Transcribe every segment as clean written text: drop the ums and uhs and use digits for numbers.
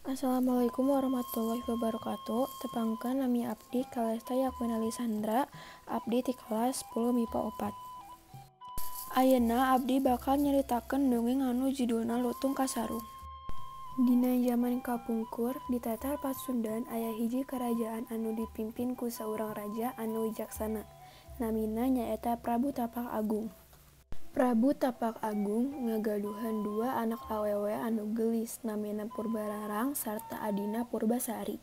Assalamualaikum warahmatullahi wabarakatuh. Tepangkeun nami abdi Kalesta Yakmina Lisandra, abdi ti kelas 10 MIPA 4. Ayeuna abdi bakal nyaritakeun dongeng anu judulna Lutung Kasarung. Dina jaman kapungkur di Tatar Pasundan aya hiji karajaan anu dipimpin ku saurang raja anu wijaksana. Namina nyaeta Prabu Tapak Agung. Prabu Tapak Agung ngagaduhan dua anak awewe anu geulis namina Purbararang sarta adina Purbasari.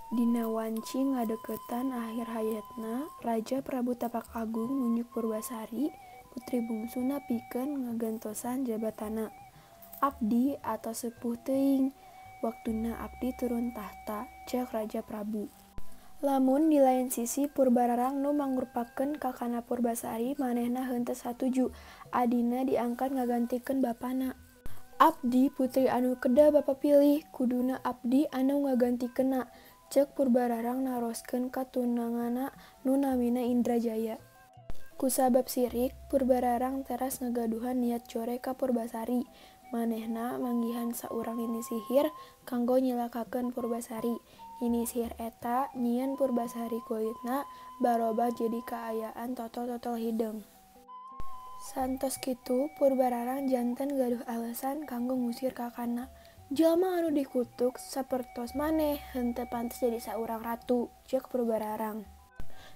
Dina wanci ngadeuketan akhir hayatna, Raja Prabu Tapak Agung nunjuk Purbasari, putri bungsuna pikeun ngagantosan jabatana. "Abdi atos sepuh teuing, waktuna abdi turun tahta," ceuk Raja Prabu. Lamun di lain sisi Purbararang nu mangrupakeun kakana Purbasari manehna henteu satuju, adina diangkat ngagantikeun bapana. "Abdi putri anu kedah bapa pilih, kuduna abdi anu ngagantikeunna," ceuk Purbararang naroskeun ka tunanganna nu namina Indrajaya. Kusabab sirik, Purbararang teras ngagaduhan niat core ka Purbasari. Manehna manggihan saurang nini sihir kanggo nyilakakeun Purbasari. Nini sihir eta nyieun Purbasari kulitna barobah jadi kaayaan totol-totol hideung. Santos kitu Purbararang janten gaduh alesan kanggo ngusir kakana. "Jalma anu dikutuk sapertos maneh henteu pantes jadi saurang ratu," ceuk Purbararang.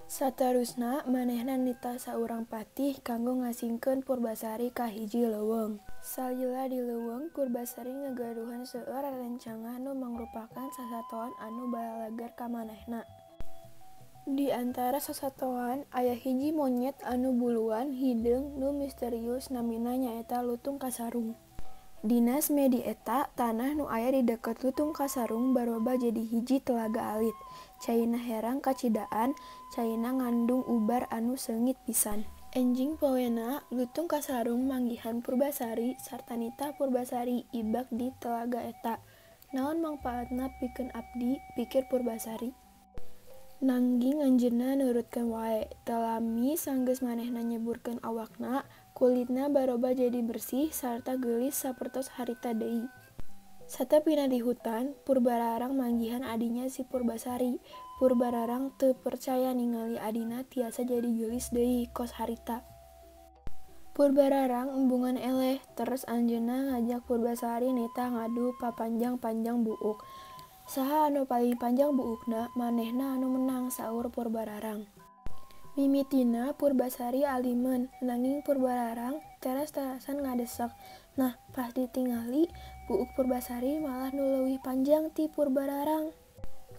Saterusna manehna nitah saurang patih kanggo ngasingkeun Purbasari ka hiji leuweung. Salila di leuweung Purbasari ngagaduhan seueur rerencangan nu mangrupakeun sasatoan anu balagar ka manehna. Di antara sasatoan aya hiji monyet anu buluan hideung nu misterius namina nyaeta Lutung Kasarung. Dina semedi eta tanah nu aya di deket Lutung Kasarung barobah jadi hiji telaga alit. Caina herang kacidaan, caina ngandung ubar anu seungit pisan. Enjing powena Lutung Kasarung manggihan Purbasari sarta nitah Purbasari ibak di telaga eta. "Naon mangpaatna pikeun abdi?" pikir Purbasari. Nangging anjeunna nurutkeun wae. Teu lami sanggeus manehna nyeburkeun awakna, kulitna barobah jadi bersih sarta geulis sapertos harita deui. Satepina di hutan, Purbararang manggihan adinya si Purbasari. Purbararang teu percaya ningali adina tiasa jadi geulis deui kos harita. Purbararang embungan eleh, terus anjeunna ngajak Purbasari nitah ngadu papanjang-panjang buuk. "Saha anu paling panjang buukna, manehna anu menang," saur Purbararang. Mimitina Purbasari alimeun, nanging Purbararang teras-terasan ngadesek. Nah pas ditingali, buuk Purbasari malah nu leuwih panjang ti Purbararang.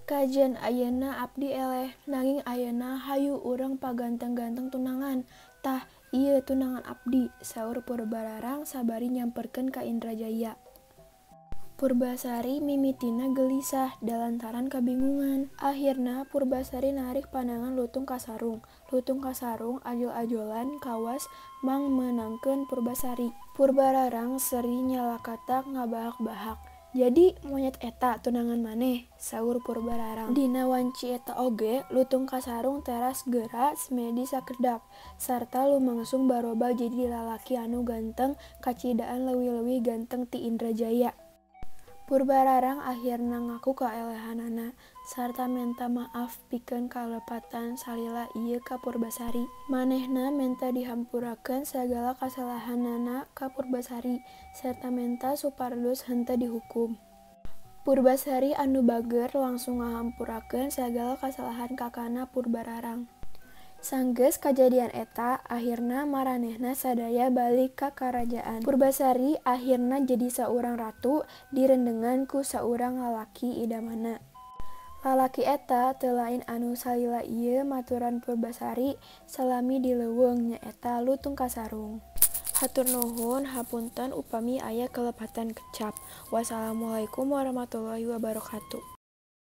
"Kajen ayeuna abdi eleh, nanging ayeuna hayu urang paganteng-ganteng tunangan." "Tah ieu tunangan abdi," saur Purbararang sabari nyamperkeun ka Indrajaya. Purbasari mimitina gelisah dalantaran kabingungan. Ahirna Purbasari narik pandangan Lutung Kasarung. Lutung Kasarung ajol-ajolan kawas mangmenangkeun Purbasari. Purbararang seri nyalakatak ngabahak-bahak. "Jadi monyet eta tunangan maneh?" saur Purbararang. Dina wanci eta oge Lutung Kasarung teras geura semedi sakedak, sarta lumangsung barobah jadi lalaki anu ganteng kacidaan leuwih-leuwih ganteng ti Indrajaya. Purbararang ahirna ngaku kaelehanana, sarta menta maaf pikeun kalepatan salila ieu ka Purbasari. Manehna menta dihampurakeun sagala kasalahanana ka Purbasari, sarta menta supados henteu dihukum. Purbasari anu bager langsung ngahampurakeun sagala kasalahan kakana Purbararang. Sanggeus kajadian eta, ahirna maranehna sadaya balik ka karajaan. Purbasari ahirna jadi saurang ratu direndengan ku saurang lalaki idamana. Lalaki eta teu lain anu salila ieu maturan Purbasari salami di leuweung, nyaeta Lutung Kasarung. Hatur nuhun, hapunten upami aya kalepatan kecap. Wassalamualaikum warahmatullahi wabarakatuh.